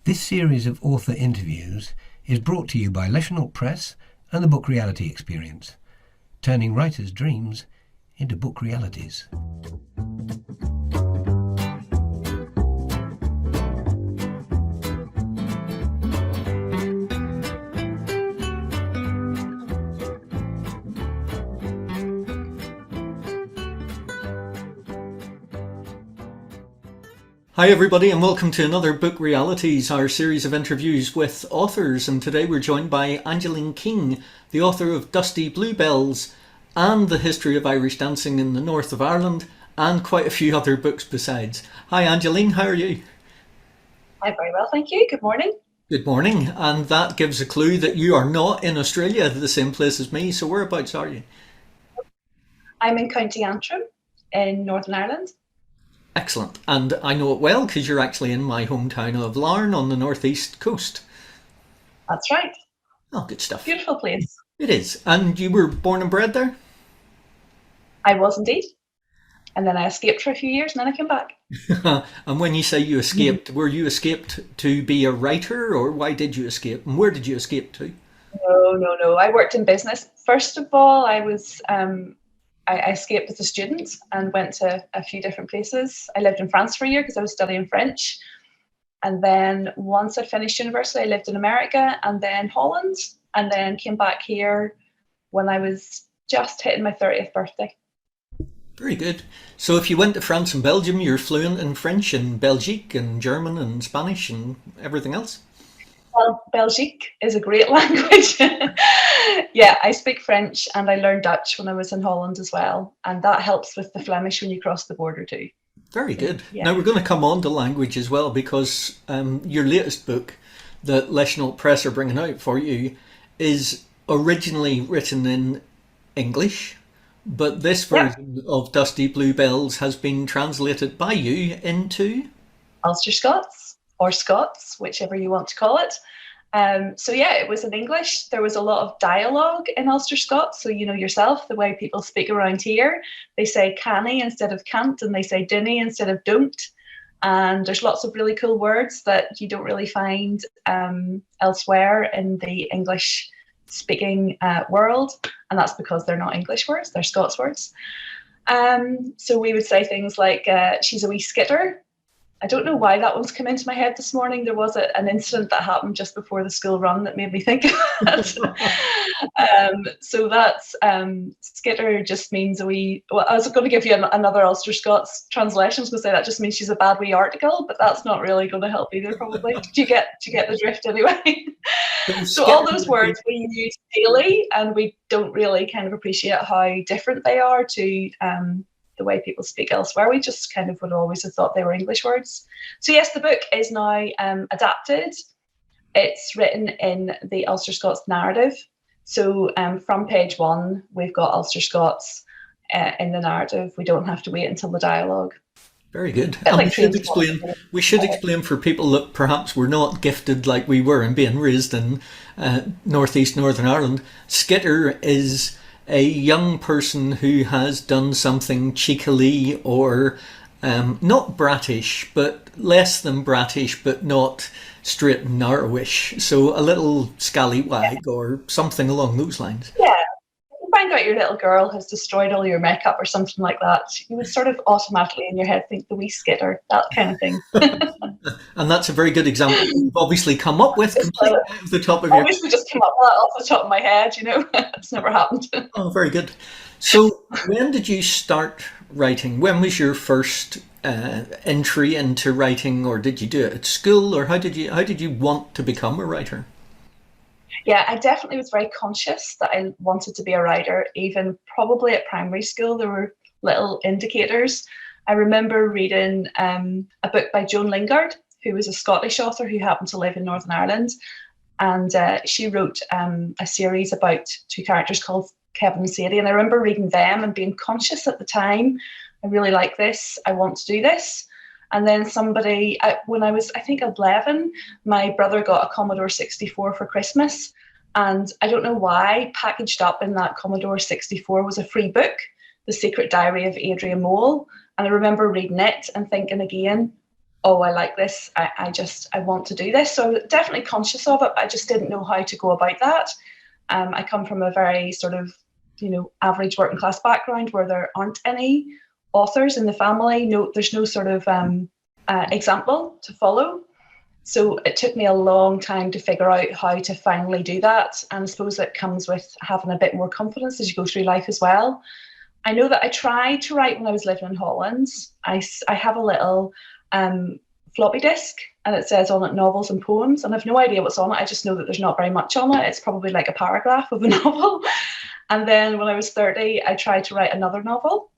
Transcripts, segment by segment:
This series of author interviews is brought to you by Leisure Press and the Book Reality Experience, turning writers' dreams into book realities. Hi everybody and welcome to another Book Realities, our series of interviews with authors, and today we're joined by Angeline King, the author of Dusty Bluebells and the history of Irish dancing in the north of Ireland and quite a few other books besides. Hi Angeline, how are you? I'm very well, thank you. Good morning. Good morning, and that gives a clue that you are not in Australia, the same place as me, so whereabouts are you? I'm in County Antrim in Northern Ireland. Excellent, and I know it well because you're actually in my hometown of Larne on the northeast coast. That's right. Oh, good stuff. Beautiful place. It is. And you were born and bred there? I was indeed. And then I escaped for a few years and then I came back. And when you say you escaped, were you escaped to be a writer, or why did you escape? And where did you escape to? No. I worked in business. First of all, I escaped as a student and went to a few different places. I lived in France for a year because I was studying French. And then once I'd finished university, I lived in America and then Holland, and then came back here when I was just hitting my 30th birthday. Very good. So if you went to France and Belgium, you're fluent in French and Belgique and German and Spanish and everything else? Well, Belgique is a great language. Yeah, I speak French and I learned Dutch when I was in Holland as well. And that helps with the Flemish when you cross the border too. Very good. Yeah. Now we're going to come on to language as well, because your latest book that Leisure Press are bringing out for you is originally written in English, but this version of Dusty Bluebells has been translated by you into Ulster Scots, or Scots, whichever you want to call it. So yeah, it was in English. There was a lot of dialogue in Ulster Scots. So you know yourself, the way people speak around here, they say canny instead of can't, and they say dunny instead of don't. And there's lots of really cool words that you don't really find elsewhere in the English speaking world. And that's because they're not English words, they're Scots words. So we would say things like, she's a wee skitter. I don't know why that one's come into my head this morning. There was an incident that happened just before the school run that made me think of that. So that's skitter just means a wee. Well, I was going to give you another Ulster Scots translation. I was going to say that just means she's a bad wee article, but that's not really going to help either. Probably. Do you get the drift anyway? So all those words we use daily, and we don't really kind of appreciate how different they are to the way people speak elsewhere. We just kind of would always have thought they were English words. So yes, the book is now adapted. It's written in the Ulster Scots narrative. So from page 1, we've got Ulster Scots in the narrative. We don't have to wait until the dialogue. Very good. And we should explain for people that perhaps were not gifted like we were and being raised in northeast Northern Ireland. Skitter is a young person who has done something cheekily or not brattish, but less than brattish, but not straight and narrowish. So a little scallywag or something along those lines. Yeah. If you find out your little girl has destroyed all your makeup or something like that, you would sort of automatically in your head think the wee skitter, that kind of thing. And that's a very good example you've obviously come up with completely out of the top of your... Obviously just came up with that off the top of my head, you know. It's never happened. Oh, very good. So when did you start writing? When was your first entry into writing, or did you do it at school, or how did you want to become a writer? Yeah, I definitely was very conscious that I wanted to be a writer. Even probably at primary school, there were little indicators. I remember reading a book by Joan Lingard, who was a Scottish author who happened to live in Northern Ireland. And she wrote a series about two characters called Kevin and Sadie. And I remember reading them and being conscious at the time, I really like this, I want to do this. And then somebody, when I was, I think 11, my brother got a Commodore 64 for Christmas. And I don't know why, packaged up in that Commodore 64 was a free book, The Secret Diary of Adrian Mole. And I remember reading it and thinking again, oh, I like this, I want to do this. So I was definitely conscious of it, but I just didn't know how to go about that. I come from a very sort of, average working class background where there aren't any authors in the family. No, there's no sort of example to follow. So it took me a long time to figure out how to finally do that. And I suppose it comes with having a bit more confidence as you go through life as well. I know that I tried to write when I was living in Holland. I have a little floppy disk, and it says on it novels and poems, and I've no idea what's on it. I just know that there's not very much on it. It's probably like a paragraph of a novel. And then when I was 30, I tried to write another novel,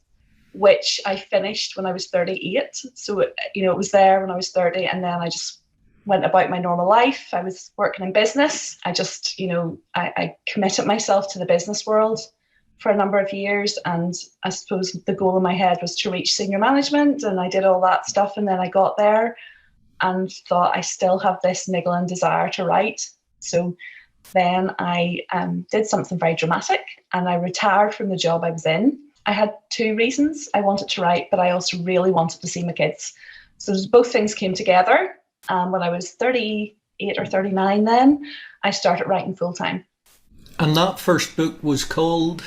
which I finished when I was 38. So it was there when I was 30, and then I just went about my normal life. I was working in business. I just, I committed myself to the business world for a number of years, and I suppose the goal in my head was to reach senior management, and I did all that stuff, and then I got there and thought I still have this niggling desire to write. So then I did something very dramatic, and I retired from the job I was in. I had two reasons I wanted to write, but I also really wanted to see my kids. So both things came together. When I was 38 or 39 then, I started writing full-time. And that first book was called?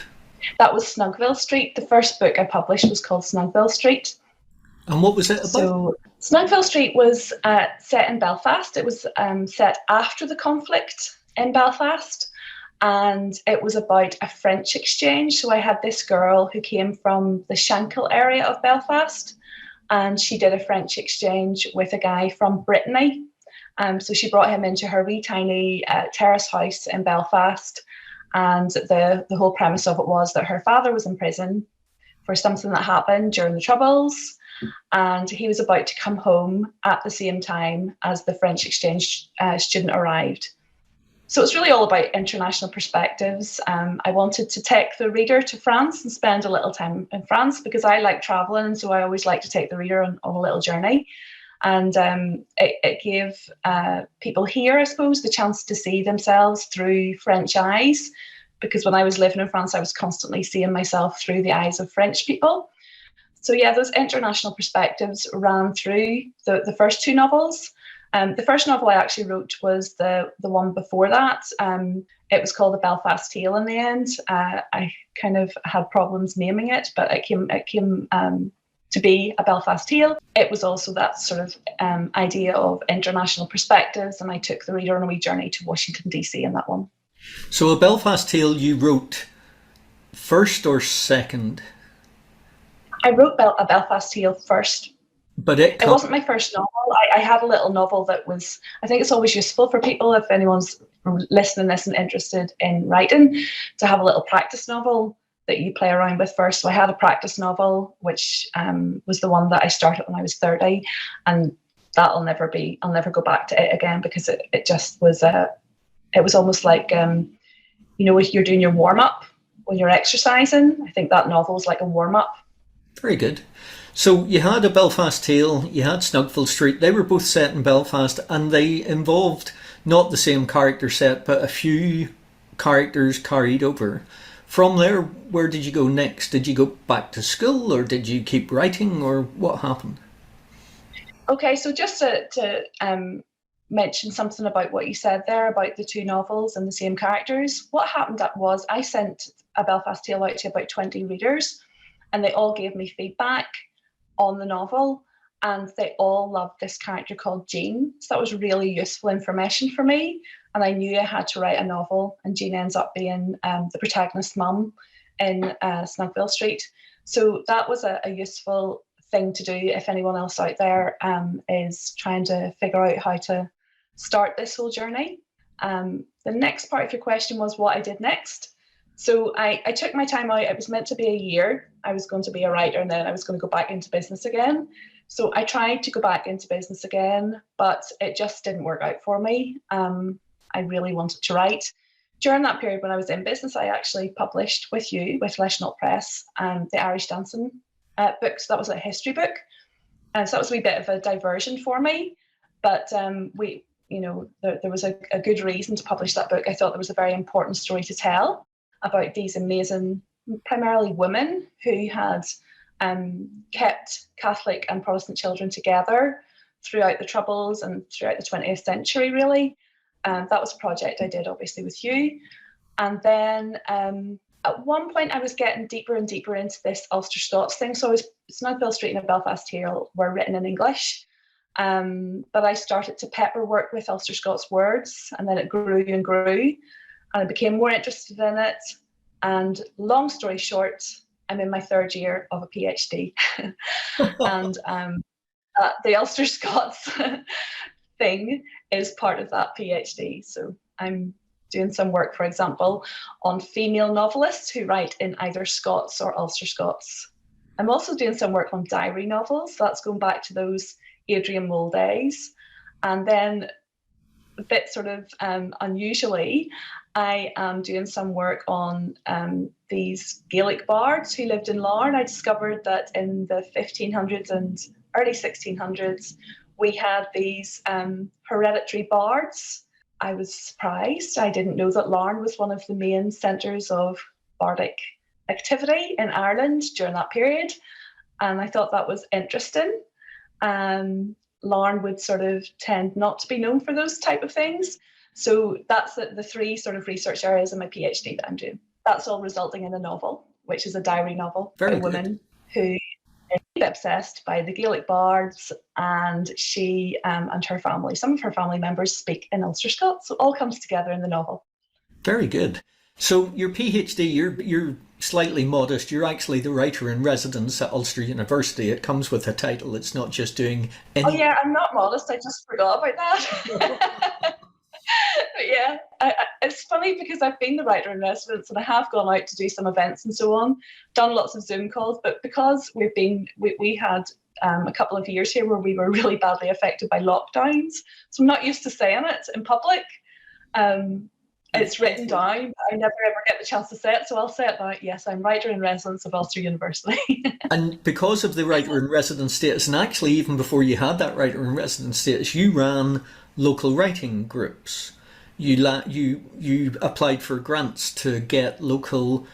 That was Snugville Street. The first book I published was called Snugville Street. And what was it about? So Snugville Street was set in Belfast. It was set after the conflict in Belfast. And it was about a French exchange. So I had this girl who came from the Shankill area of Belfast, and she did a French exchange with a guy from Brittany. So she brought him into her wee tiny terrace house in Belfast. And the whole premise of it was that her father was in prison for something that happened during the Troubles. And he was about to come home at the same time as the French exchange student arrived. So it's really all about international perspectives. I wanted to take the reader to France and spend a little time in France because I like traveling. So I always like to take the reader on a little journey. And it gave people here, I suppose, the chance to see themselves through French eyes. Because when I was living in France, I was constantly seeing myself through the eyes of French people. So yeah, those international perspectives ran through the first two novels. The first novel I actually wrote was the one before that. It was called The Belfast Tale in the end. I kind of had problems naming it, but it came to be A Belfast Tale. It was also that sort of idea of international perspectives, and I took the reader on a wee journey to Washington, D.C. in that one. So A Belfast Tale you wrote first or second? I wrote A Belfast Tale first. But it wasn't my first novel. I had a little novel that was, I think it's always useful for people, if anyone's listening to this and interested in writing, to have a little practice novel that you play around with first. So I had a practice novel, which was the one that I started when I was 30, and I'll never go back to it again, because it just was it was almost like, if you're doing your warm-up when you're exercising. I think that novel was like a warm-up. Very good. So you had A Belfast Tale, you had Snugville Street. They were both set in Belfast, and they involved not the same character set, but a few characters carried over. From there, where did you go next? Did you go back to school, or did you keep writing, or what happened? Okay, so just to mention something about what you said there about the two novels and the same characters. What happened was I sent A Belfast Tale out to about 20 readers, and they all gave me feedback on the novel, and they all loved this character called Jean. So that was really useful information for me, and I knew I had to write a novel, and Jean ends up being the protagonist's mum in Snugville Street. So that was a useful thing to do if anyone else out there is trying to figure out how to start this whole journey. The next part of your question was what I did next. So I took my time out. It was meant to be a year. I was going to be a writer, and then I was going to go back into business again. So I tried to go back into business again, but it just didn't work out for me. I really wanted to write. During that period when I was in business, I actually published with Leishnall Press, the Irish Dancing book. So that was a history book. And so that was a wee bit of a diversion for me. But there was a good reason to publish that book. I thought there was a very important story to tell about these amazing, primarily women, who had kept Catholic and Protestant children together throughout the Troubles and throughout the 20th century, really. That was a project I did, obviously, with you. And then at one point, I was getting deeper and deeper into this Ulster Scots thing. So Snugbill Street and Belfast here were written in English. But I started to pepper work with Ulster Scots words, and then it grew and grew, and I became more interested in it. And long story short, I'm in my third year of a PhD. And the Ulster Scots thing is part of that PhD. So I'm doing some work, for example, on female novelists who write in either Scots or Ulster Scots. I'm also doing some work on diary novels. That's going back to those Adrian Mole days. And then a bit sort of unusually, I am doing some work on these Gaelic bards who lived in Larne. I discovered that in the 1500s and early 1600s, we had these hereditary bards. I was surprised. I didn't know that Larne was one of the main centres of bardic activity in Ireland during that period. And I thought that was interesting. Larne would sort of tend not to be known for those type of things. So that's the three sort of research areas in my PhD that I'm doing. That's all resulting in a novel, which is a diary novel by a woman who is obsessed by the Gaelic bards, and she and her family, some of her family members speak in Ulster Scots. So it all comes together in the novel. Very good. So your PhD, you're slightly modest. You're actually the writer in residence at Ulster University. It comes with a title. It's not just doing any... Oh yeah, I'm not modest. I just forgot about that. But yeah, it's funny because I've been the writer in residence and I have gone out to do some events and so on, done lots of Zoom calls, but because we had a couple of years here where we were really badly affected by lockdowns, so I'm not used to saying it in public. It's written down. I never ever get the chance to say it, so I'll say it now. Yes, I'm writer in residence of Ulster University. And because of the writer in residence status, and actually even before you had that writer in residence status, you ran local writing groups. You applied for grants to get local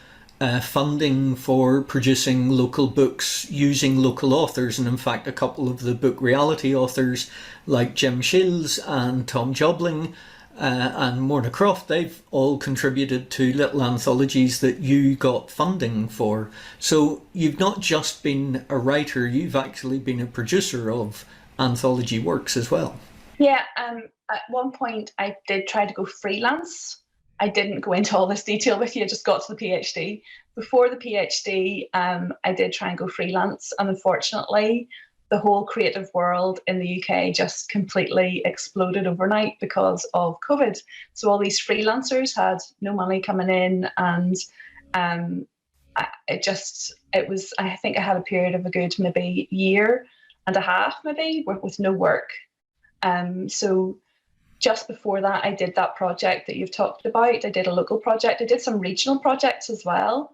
funding for producing local books using local authors, and in fact a couple of the book reality authors like Jim Shields and Tom Jobling and Morna Croft, they've all contributed to little anthologies that you got funding for. So you've not just been a writer, you've actually been a producer of anthology works as well. Yeah, at one point I did try to go freelance. I didn't go into all this detail with you, I just got to the PhD. Before the PhD, I did try and go freelance, and unfortunately the whole creative world in the UK just completely exploded overnight because of COVID. So all these freelancers had no money coming in, and I think I had a period of a good maybe year and a half maybe with no work. So just before that, I did that project that you've talked about. I did a local project. I did some regional projects as well.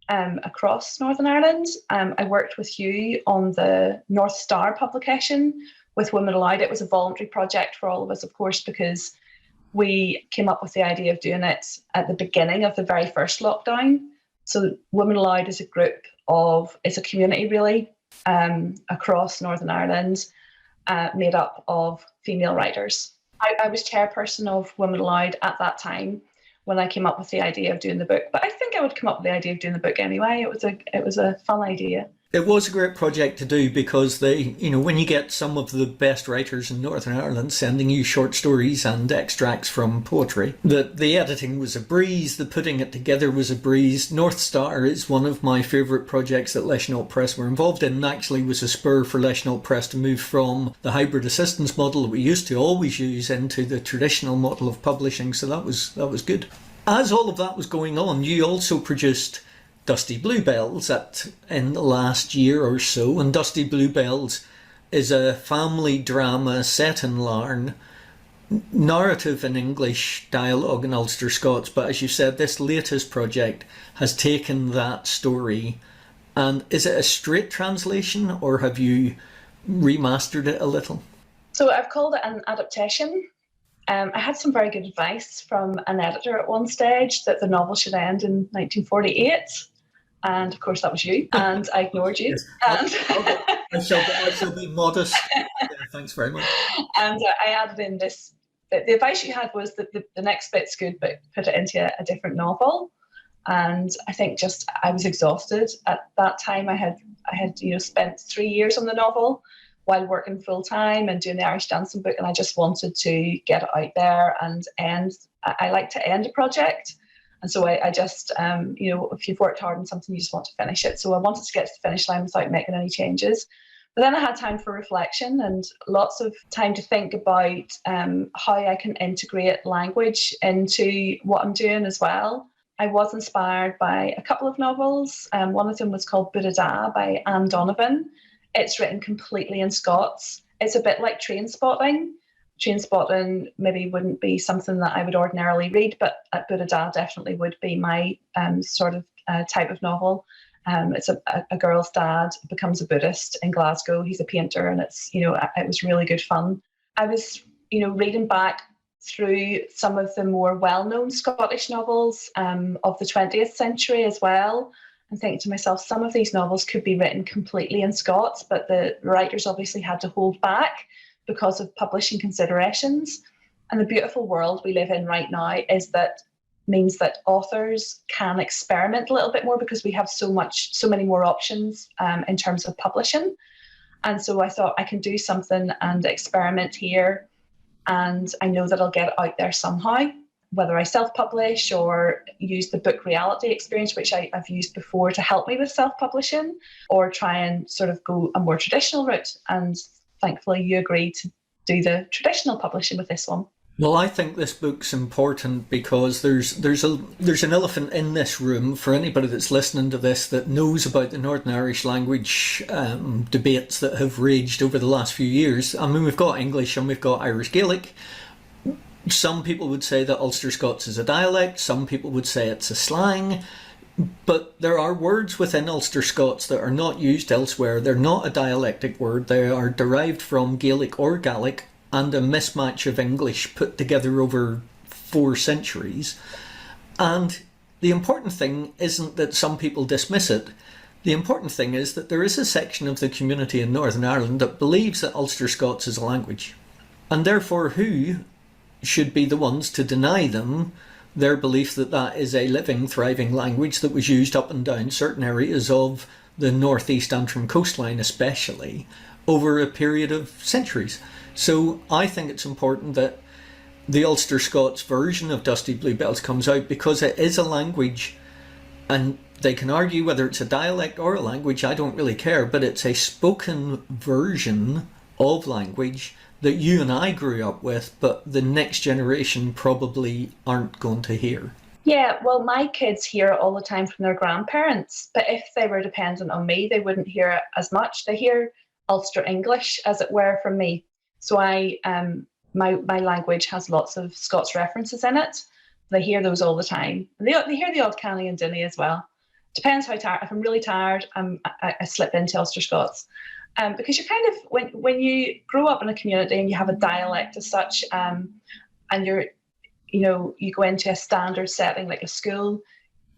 Across Northern Ireland. I worked with you on the North Star publication with Women Aloud. It was a voluntary project for all of us, of course, because we came up with the idea of doing it at the beginning of the very first lockdown. So Women Aloud is it's a community really across Northern Ireland, made up of female writers. I was chairperson of Women Aloud at that time when I came up with the idea of doing the book. But I think I would come up with the idea of doing the book anyway. It was a fun idea. It was a great project to do because when you get some of the best writers in Northern Ireland sending you short stories and extracts from poetry, the editing was a breeze, the putting it together was a breeze. North Star is one of my favourite projects that Leisnault Press were involved in, and actually was a spur for Leisnault Press to move from the hybrid assistance model that we used to always use into the traditional model of publishing, so that was good. As all of that was going on, you also produced Dusty Bluebells in the last year or so, and Dusty Bluebells is a family drama set in Larne, narrative in English, dialogue in Ulster Scots, but as you said, this latest project has taken that story, and is it a straight translation or have you remastered it a little? So I've called it an adaptation. I had some very good advice from an editor at one stage that the novel should end in 1948. And of course that was you, and I ignored you. Yes. I shall be modest. Thanks very much. And I added in this. The advice you had was that the next bit's good, but put it into a different novel. And I think just I was exhausted at that time. I had spent 3 years on the novel while working full time and doing the Irish dancing book, and I just wanted to get it out there and end. I like to end a project, and so I just if you've worked hard on something, you just want to finish it. So I wanted to get to the finish line without making any changes. But then I had time for reflection and lots of time to think about how I can integrate language into what I'm doing as well. I was inspired by a couple of novels. One of them was called Buddha Da by Anne Donovan. It's written completely in Scots. It's a bit like Train Spotting. Train Spotting maybe wouldn't be something that I would ordinarily read, but Buddha Da definitely would be my type of novel. It's a girl's dad becomes a Buddhist in Glasgow. He's a painter, and it was really good fun. I was reading back through some of the more well-known Scottish novels of the 20th century as well, and thinking to myself, some of these novels could be written completely in Scots, but the writers obviously had to hold back because of publishing considerations. And the beautiful world we live in right now means that authors can experiment a little bit more because we have so many more options in terms of publishing. And so I thought I can do something and experiment here, and I know that I'll get it out there somehow, whether I self-publish or use the book reality experience, which I've used before to help me with self-publishing, or try and sort of go a more traditional route. And thankfully you agreed to do the traditional publishing with this one. Well, I think this book's important because there's an elephant in this room for anybody that's listening to this that knows about the Northern Irish language debates that have raged over the last few years. I mean, we've got English and we've got Irish Gaelic. Some people would say that Ulster Scots is a dialect. Some people would say it's a slang. But there are words within Ulster Scots that are not used elsewhere. They're not a dialectic word. They are derived from Gaelic or Gaelic, and a mismatch of English put together over 4 centuries. And the important thing isn't that some people dismiss it. The important thing is that there is a section of the community in Northern Ireland that believes that Ulster Scots is a language. And therefore, who should be the ones to deny them their belief that that is a living, thriving language that was used up and down certain areas of the northeast Antrim coastline especially over a period of centuries. So I think it's important that the Ulster Scots version of Dusty Bluebells comes out because it is a language, and they can argue whether it's a dialect or a language, I don't really care, but it's a spoken version of language that you and I grew up with, but the next generation probably aren't going to hear. Yeah, well, my kids hear it all the time from their grandparents, but if they were dependent on me, they wouldn't hear it as much. They hear Ulster English, as it were, from me. So my language has lots of Scots references in it. They hear those all the time. They hear the odd canny and dinny as well. Depends how tired. If I'm really tired, I slip into Ulster Scots. Because you're kind of, when you grow up in a community and you have a dialect as such, and you go into a standard setting like a school,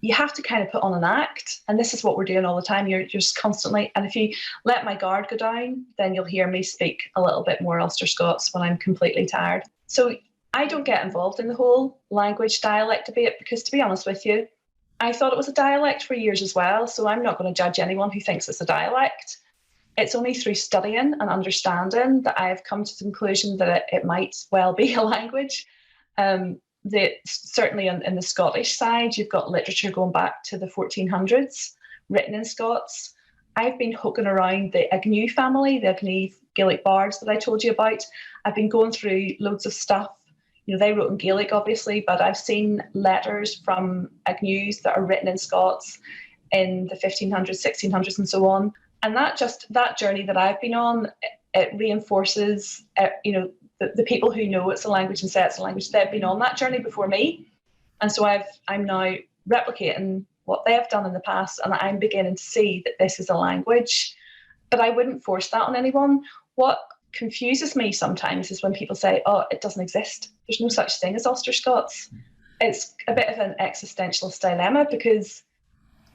you have to kind of put on an act. And this is what we're doing all the time. You're just constantly, and if you let my guard go down, then you'll hear me speak a little bit more Ulster Scots when I'm completely tired. So I don't get involved in the whole language dialect debate because, to be honest with you, I thought it was a dialect for years as well. So I'm not going to judge anyone who thinks it's a dialect. It's only through studying and understanding that I've come to the conclusion that it might well be a language. Certainly in the Scottish side, you've got literature going back to the 1400s, written in Scots. I've been hooking around the Agnew family, the Agnew Gaelic bards that I told you about. I've been going through loads of stuff. They wrote in Gaelic, obviously, but I've seen letters from Agnews that are written in Scots in the 1500s, 1600s, and so on. And that journey that I've been on, it reinforces, the people who know it's a language and say it's a language, they've been on that journey before me. And so I'm now replicating what they have done in the past, and I'm beginning to see that this is a language. But I wouldn't force that on anyone. What confuses me sometimes is when people say, oh, it doesn't exist. There's no such thing as Ulster Scots. It's a bit of an existentialist dilemma because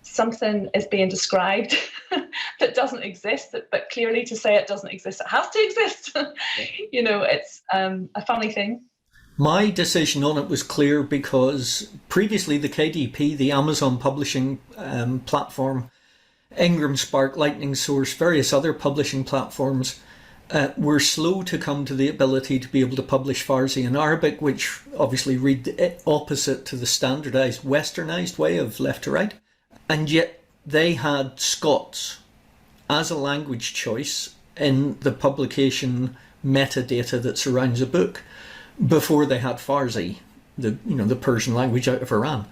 something is being described that doesn't exist, but clearly to say it doesn't exist, it has to exist. It's a funny thing. My decision on it was clear because previously the KDP, the Amazon publishing platform, Ingram Spark, Lightning Source, various other publishing platforms were slow to come to the ability to be able to publish Farsi in Arabic, which obviously read opposite to the standardised westernised way of left to right. And yet they had Scots as a language choice in the publication metadata that surrounds a book before they had Farsi, the Persian language out of Iran.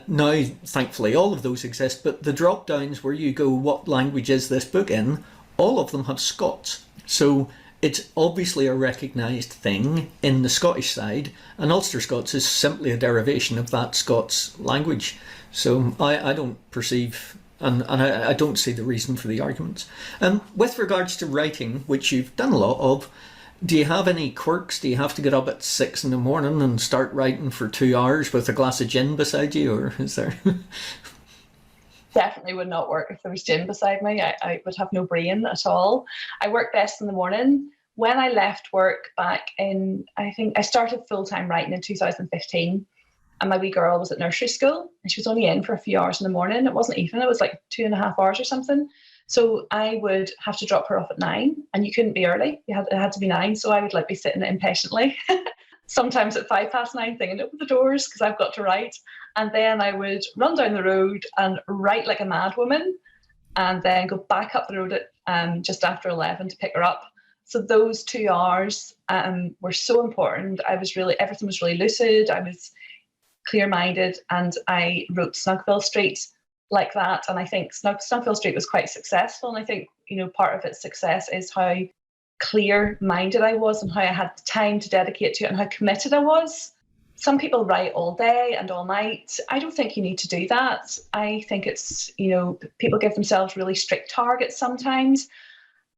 Now, thankfully, all of those exist, but the drop downs where you go, what language is this book in? All of them have Scots. So it's obviously a recognised thing in the Scottish side, and Ulster Scots is simply a derivation of that Scots language. So I don't perceive, and I don't see the reason for the arguments. With regards to writing, which you've done a lot of, do you have any quirks? Do you have to get up at 6 a.m. and start writing for 2 hours with a glass of gin beside you, or is there? Definitely would not work if there was gin beside me. I would have no brain at all. I work best in the morning. When I left work back in, I think I started full-time writing in 2015, and my wee girl was at nursery school, and she was only in for a few hours in the morning. It wasn't even, it was like 2.5 hours or something. So I would have to drop her off at 9, and you couldn't be early. It had to be 9. So I would be sitting impatiently, sometimes at 9:05 thinking, open the doors because I've got to write. And then I would run down the road and write like a mad woman, and then go back up the road at just after 11 to pick her up. So those 2 hours were so important. Everything was really lucid. I was clear-minded, and I wrote Snugville Street like that. And I think Snugville Street was quite successful. And I think, part of its success is how clear-minded I was and how I had the time to dedicate to it and how committed I was. Some people write all day and all night. I don't think you need to do that. I think it's, people give themselves really strict targets sometimes.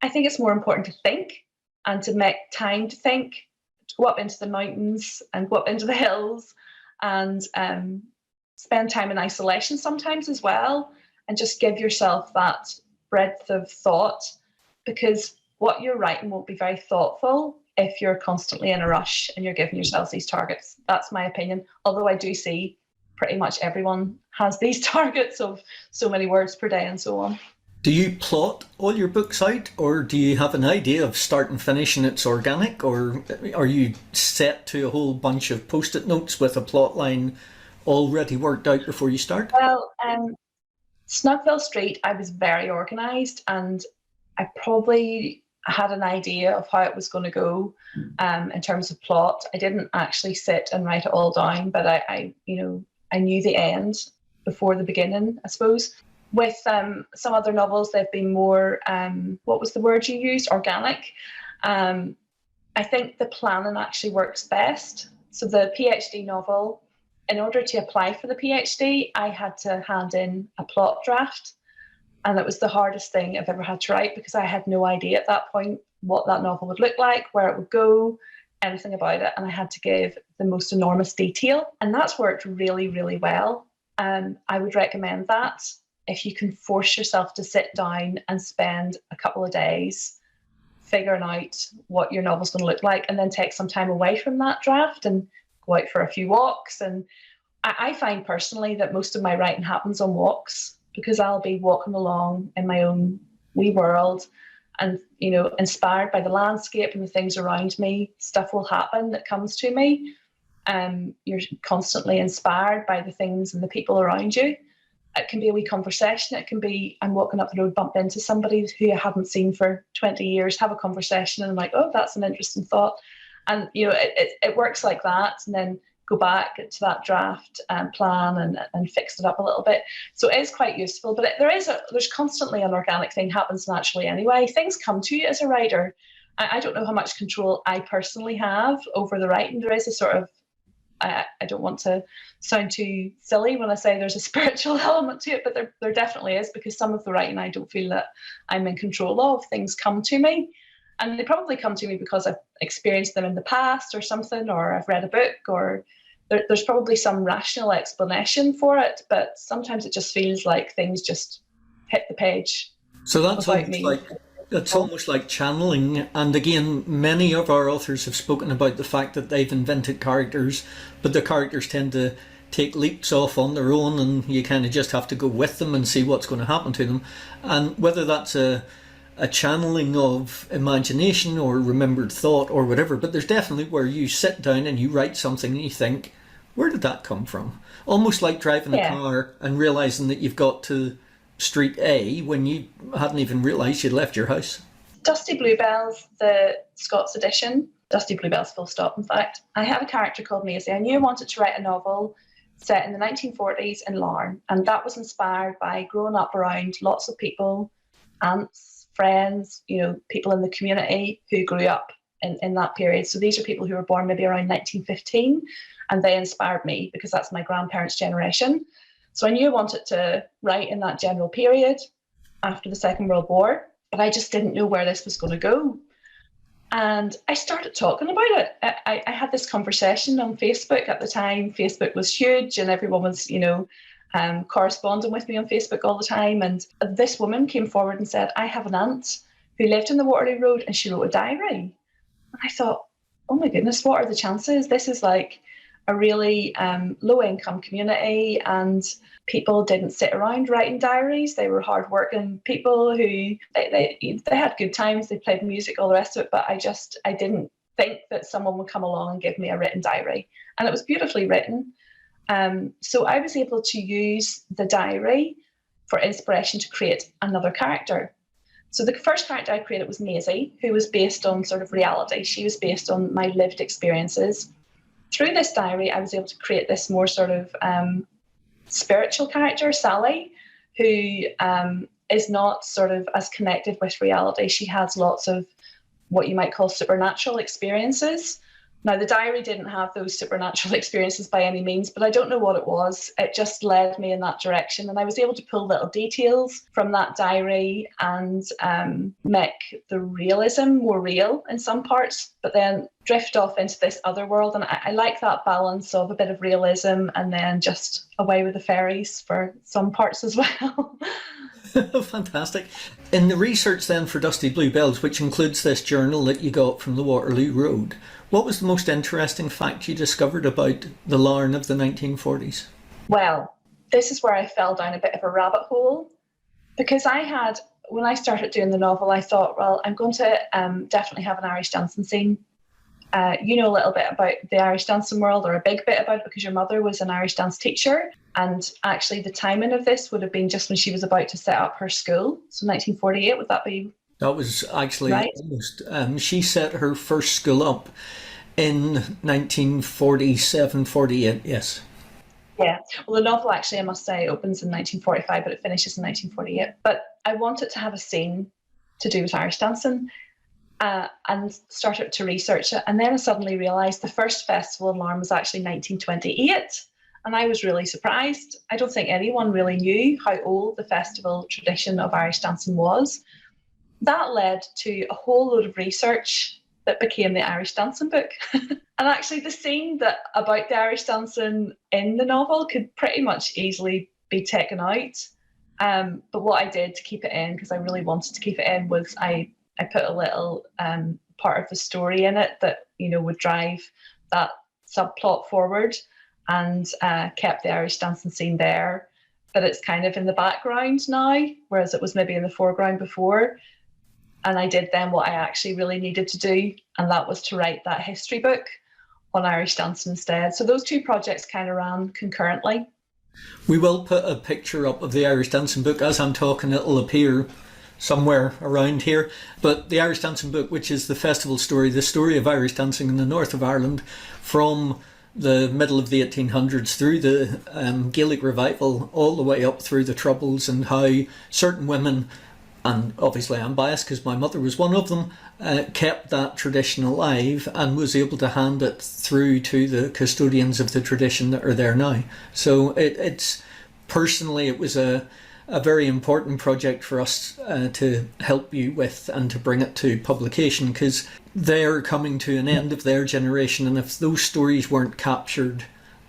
I think it's more important to think and to make time to think, to go up into the mountains and go up into the hills and spend time in isolation sometimes as well, and just give yourself that breadth of thought, because what you're writing won't be very thoughtful if you're constantly in a rush and you're giving yourselves these targets. That's my opinion. Although I do see pretty much everyone has these targets of so many words per day and so on. Do you plot all your books out, or do you have an idea of start and finish and it's organic, or are you set to a whole bunch of post-it notes with a plot line already worked out before you start? Well, Snugville Street, I was very organised, and I probably had an idea of how it was going to go in terms of plot. I didn't actually sit and write it all down, but I knew the end before the beginning, I suppose. With some other novels, they've been more, what was the word you used? Organic. I think the planning actually works best. So the PhD novel, in order to apply for the PhD, I had to hand in a plot draft. And it was the hardest thing I've ever had to write, because I had no idea at that point what that novel would look like, where it would go, anything about it. And I had to give the most enormous detail. And that's worked really, really well. I would recommend that if you can force yourself to sit down and spend a couple of days figuring out what your novel's going to look like, and then take some time away from that draft and go out for a few walks. And I find personally that most of my writing happens on walks, because I'll be walking along in my own wee world and, inspired by the landscape and the things around me. Stuff will happen that comes to me. You're constantly inspired by the things and the people around you. It can be a wee conversation. It can be, I'm walking up the road, bump into somebody who I haven't seen for 20 years, have a conversation, and I'm like, oh, that's an interesting thought. And, it works like that. And then go back to that draft plan and fix it up a little bit. So it is quite useful, but there's constantly an organic thing happens naturally anyway. Things come to you as a writer. I don't know how much control I personally have over the writing. There is a sort of, I don't want to sound too silly when I say there's a spiritual element to it, but there definitely is, because some of the writing I don't feel that I'm in control of. Things come to me, and they probably come to me because I've experienced them in the past or something, or I've read a book, or there's probably some rational explanation for it, but sometimes it just feels like things just hit the page. So that's almost like channeling. And again, many of our authors have spoken about the fact that they've invented characters, but the characters tend to take leaps off on their own, and you kind of just have to go with them and see what's going to happen to them. And whether that's a channeling of imagination or remembered thought or whatever, but there's definitely where you sit down and you write something and you think, where did that come from? Almost like driving a car and realising that you've got to Street A when you hadn't even realised you'd left your house. Dusty Bluebells, the Scots edition, Dusty Bluebells full stop in fact, I have a character called Maisie. I knew I wanted to write a novel set in the 1940s in Larne, and that was inspired by growing up around lots of people, aunts, friends, people in the community who grew up in that period. So these are people who were born maybe around 1915, and they inspired me because that's my grandparents' generation. So I knew I wanted to write in that general period after the Second World War, but I just didn't know where this was going to go. And I started talking about it. I had this conversation on Facebook at the time. Facebook was huge and everyone was, corresponding with me on Facebook all the time. And this woman came forward and said, I have an aunt who lived in the Waterloo Road and she wrote a diary. And I thought, oh my goodness, what are the chances? This is like a really low-income community, and people didn't sit around writing diaries. They were hard-working people who they had good times. They played music, all the rest of it. But I didn't think that someone would come along and give me a written diary, and it was beautifully written. So I was able to use the diary for inspiration to create another character. So the first character I created was Maisie, who was based on sort of reality. She was based on my lived experiences. Through this diary, I was able to create this more sort of spiritual character, Sally, who is not sort of as connected with reality. She has lots of what you might call supernatural experiences. Now, the diary didn't have those supernatural experiences by any means, but I don't know what it was. It just led me in that direction. And I was able to pull little details from that diary and make the realism more real in some parts, but then drift off into this other world. And I like that balance of a bit of realism and then just away with the fairies for some parts as well. Fantastic. In the research then for Dusty Bluebells, which includes this journal that you got from the Waterloo Road, what was the most interesting fact you discovered about the Larne of the 1940s? Well, this is where I fell down a bit of a rabbit hole, because when I started doing the novel, I thought, well, I'm going to definitely have an Irish dancing scene. You know a little bit about the Irish dancing world, or a big bit about it, because your mother was an Irish dance teacher. And actually the timing of this would have been just when she was about to set up her school. So 1948, would that be? That was actually right? Almost. She set her first school up in 1947, 48, yes. Yeah. Well, the novel actually, I must say, opens in 1945, but it finishes in 1948. But I wanted to have a scene to do with Irish dancing. And started to research it. And then I suddenly realised the first festival in Larne was actually 1928. And I was really surprised. I don't think anyone really knew how old the festival tradition of Irish dancing was. That led to a whole load of research that became the Irish Dancing book. And actually the scene about the Irish dancing in the novel could pretty much easily be taken out. But what I did to keep it in, because I really wanted to keep it in, was I put a little part of the story in it that, would drive that subplot forward, and kept the Irish dancing scene there. But it's kind of in the background now, whereas it was maybe in the foreground before. And I did then what I actually really needed to do, and that was to write that history book on Irish dancing instead. So those two projects kind of ran concurrently. We will put a picture up of the Irish dancing book. As I'm talking, it'll appear somewhere around here. But the Irish Dancing book, which is the festival story, the story of Irish dancing in the north of Ireland from the middle of the 1800s through the Gaelic revival all the way up through the Troubles, and how certain women, and obviously I'm biased because my mother was one of them, kept that tradition alive and was able to hand it through to the custodians of the tradition that are there now. So it's personally, it was a very important project for us to help you with and to bring it to publication, because they're coming to an end of their generation, and if those stories weren't captured,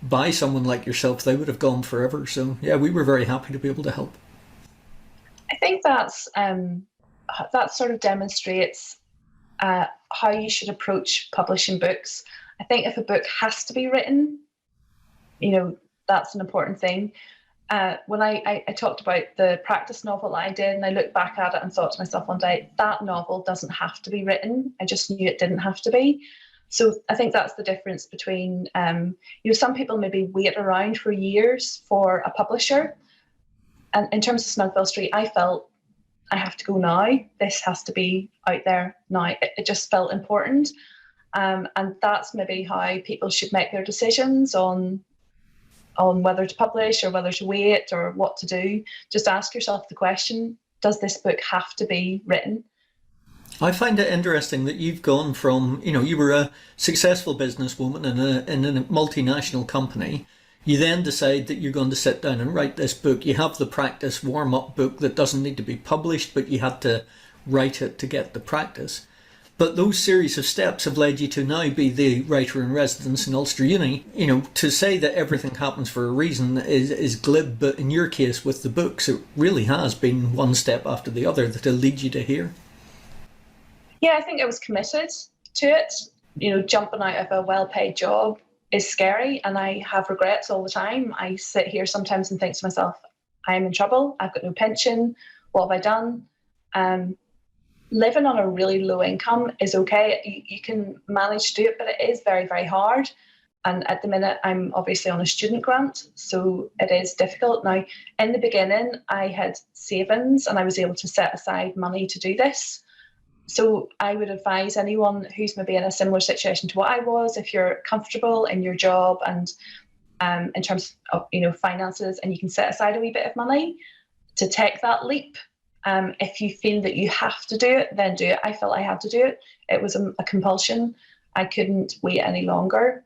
by someone like yourself, they would have gone forever. So yeah, we were very happy to be able to help. I think that sort of demonstrates how you should approach publishing books. I think if a book has to be written, that's an important thing. When I talked about the practice novel that I did, and I looked back at it and thought to myself one day, that novel doesn't have to be written. I just knew it didn't have to be. So I think that's the difference between, some people maybe wait around for years for a publisher. And in terms of Snugville Street, I felt I have to go now. This has to be out there now. It just felt important. And that's maybe how people should make their decisions on whether to publish or whether to wait or what to do. Just ask yourself the question, does this book have to be written? I find it interesting that you've gone from, you were a successful businesswoman in a multinational company. You then decide that you're going to sit down and write this book. You have the practice warm-up book that doesn't need to be published, but you had to write it to get the practice. But those series of steps have led you to now be the writer in residence in Ulster Uni. To say that everything happens for a reason is glib, but in your case with the books, it really has been one step after the other that'll lead you to here. Yeah, I think I was committed to it. Jumping out of a well-paid job is scary, and I have regrets all the time. I sit here sometimes and think to myself, I'm in trouble. I've got no pension. What have I done? Living on a really low income is okay. You can manage to do it, but it is very, very hard. And at the minute, I'm obviously on a student grant, so it is difficult. Now, in the beginning, I had savings and I was able to set aside money to do this. So I would advise anyone who's maybe in a similar situation to what I was, if you're comfortable in your job and in terms of finances, and you can set aside a wee bit of money, to take that leap. If you feel that you have to do it, then do it. I felt I had to do it. It was a compulsion. I couldn't wait any longer.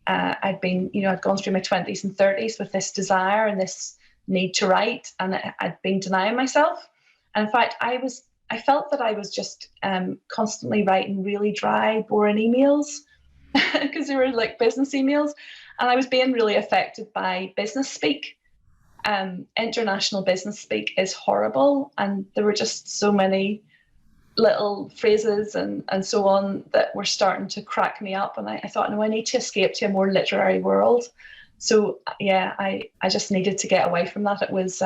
I'd gone through my 20s and 30s with this desire and this need to write, and I'd been denying myself. And in fact, I felt that I was just constantly writing really dry, boring emails because they were like business emails, and I was being really affected by business speak. International business speak is horrible, and there were just so many little phrases and so on that were starting to crack me up, and I thought, no, I need to escape to a more literary world. So yeah, I just needed to get away from that. It was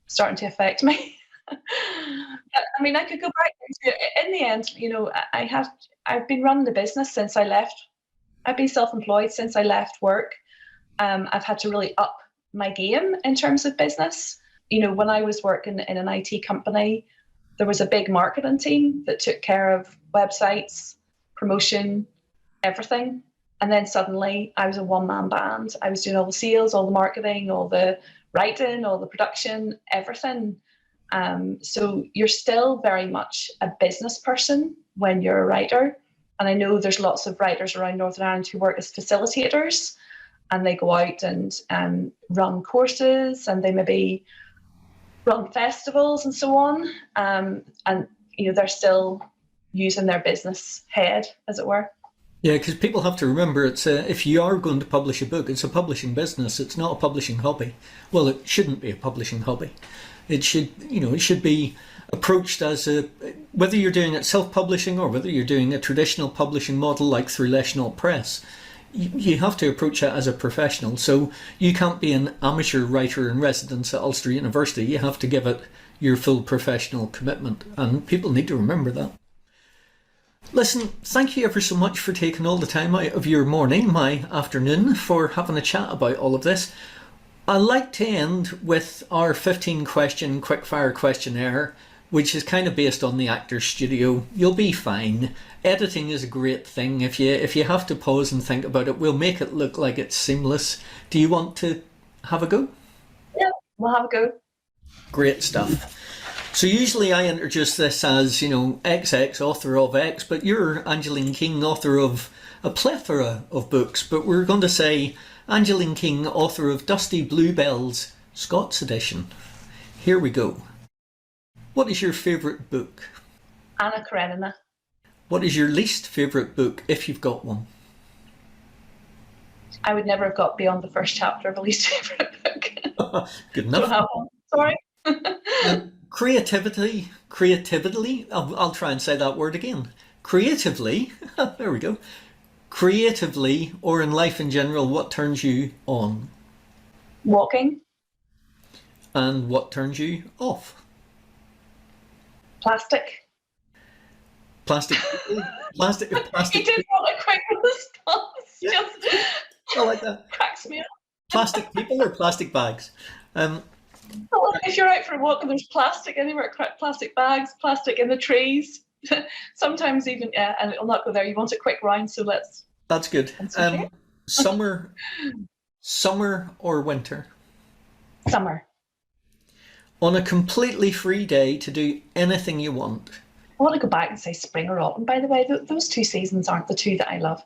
starting to affect me. I mean, I could go back into it. In the end, I've been running the business since I left. I've been self-employed since I left work. I've had to really up my game in terms of business. When I was working in an IT company, there was a big marketing team that took care of websites, promotion, everything. And then suddenly I was a one-man band. I was doing all the sales, all the marketing, all the writing, all the production, everything. So you're still very much a business person when you're a writer. And I know there's lots of writers around Northern Ireland who work as facilitators, and they go out and run courses, and they maybe run festivals and so on. And they're still using their business head, as it were. Yeah, because people have to remember, it's if you are going to publish a book, it's a publishing business. It's not a publishing hobby. Well, it shouldn't be a publishing hobby. It should be approached as whether you're doing it self-publishing or whether you're doing a traditional publishing model like through Leishnall Press. You have to approach it as a professional. So you can't be an amateur writer in residence at Ulster University. You have to give it your full professional commitment, and people need to remember that. Listen, thank you ever so much for taking all the time out of your morning, my afternoon, for having a chat about all of this. I'd like to end with our 15-question quickfire questionnaire, which is kind of based on the Actors Studio. You'll be fine. Editing is a great thing. If you have to pause and think about it, we'll make it look like it's seamless. Do you want to have a go? Yeah, we'll have a go. Great stuff. So usually I introduce this as, XX, author of X, but you're Angeline King, author of a plethora of books, but we're going to say Angeline King, author of Dusty Bluebells, Scots edition. Here we go. What is your favourite book? Anna Karenina. What is your least favourite book, if you've got one? I would never have got beyond the first chapter of a least favourite book. Good enough. Don't have one. Sorry. Creativity, I'll try and say that word again. Creatively, there we go. Creatively, or in life in general, what turns you on? Walking. And what turns you off? Plastic. Plastic. He did want a quick response. Yeah. Just I like that. cracks me up. Plastic people or plastic bags? Well, if you're out for a walk and there's plastic anywhere, plastic bags, plastic in the trees, sometimes even, and it'll not go there. You want a quick round, so let's. That's good. Summer or winter? Summer. On a completely free day to do anything you want. I want to go back and say spring or autumn, by the way. Those two seasons aren't the two that I love.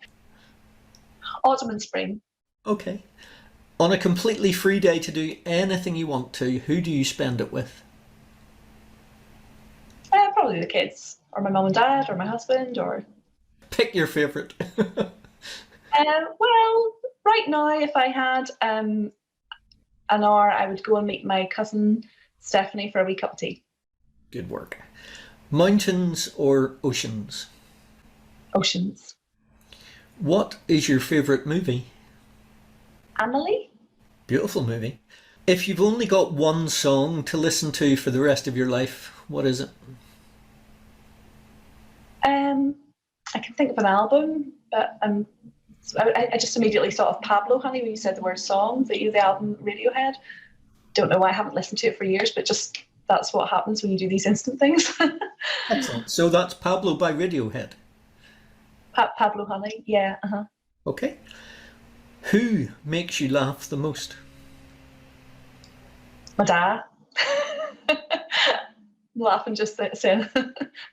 Autumn and spring. Okay. On a completely free day to do anything you want to, who do you spend it with? Probably the kids, or my mum and dad, or my husband, or... Pick your favourite. Well, right now, if I had an hour, I would go and meet my cousin Stephanie for a wee cup of tea. Good work. Mountains or oceans? Oceans. What is your favourite movie? Amelie? Beautiful movie. If you've only got one song to listen to for the rest of your life, what is it? I can think of an album, but I just immediately thought of Pablo, honey, when you said the word song, the album Radiohead. Don't know why I haven't listened to it for years, but just that's what happens when you do these instant things. Excellent. So that's Pablo by Radiohead. Pablo, honey, yeah. Okay. Who makes you laugh the most? My dad. Laughing just saying,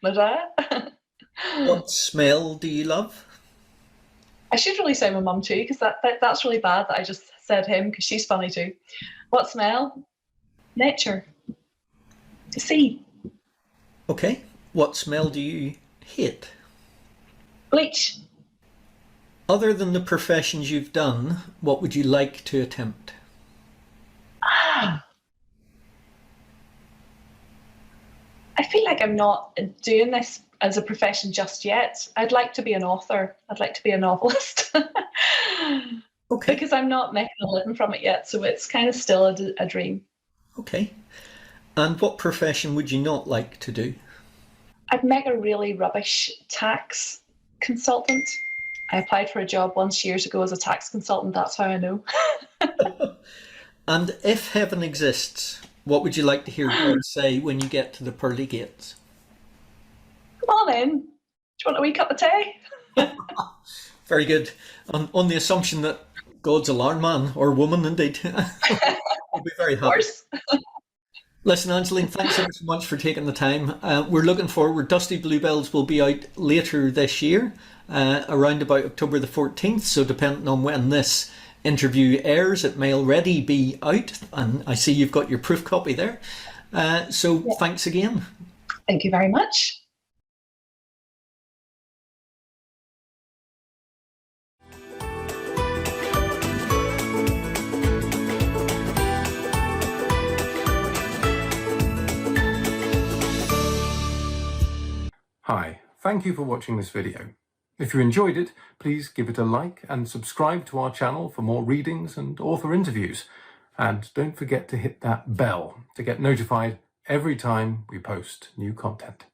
my dad. What smell do you love? I should really say my mum too, because that's really bad that I just said him, because she's funny too. What smell? Nature. The sea. Okay. What smell do you hate? Bleach. Other than the professions you've done, what would you like to attempt? I feel like I'm not doing this as a profession just yet. I'd like to be an author. I'd like to be a novelist. Okay. Because I'm not making a living from it yet, so it's kind of still a dream. Okay. And what profession would you not like to do? I'd make a really rubbish tax consultant. I applied for a job once years ago as a tax consultant. That's how I know. And if heaven exists, what would you like to hear God say when you get to the pearly gates? Come on in. Do you want a wee cup of tea? Very good. On the assumption that God's alarm man, or woman indeed. We'll be very happy. Of course. Listen, Angeline, thanks ever so much for taking the time. We're looking forward. Dusty Bluebells will be out later this year, around about October the 14th. So depending on when this interview airs, it may already be out. And I see you've got your proof copy there. So yeah. Thanks again. Thank you very much. Hi, thank you for watching this video. If you enjoyed it, please give it a like and subscribe to our channel for more readings and author interviews. And don't forget to hit that bell to get notified every time we post new content.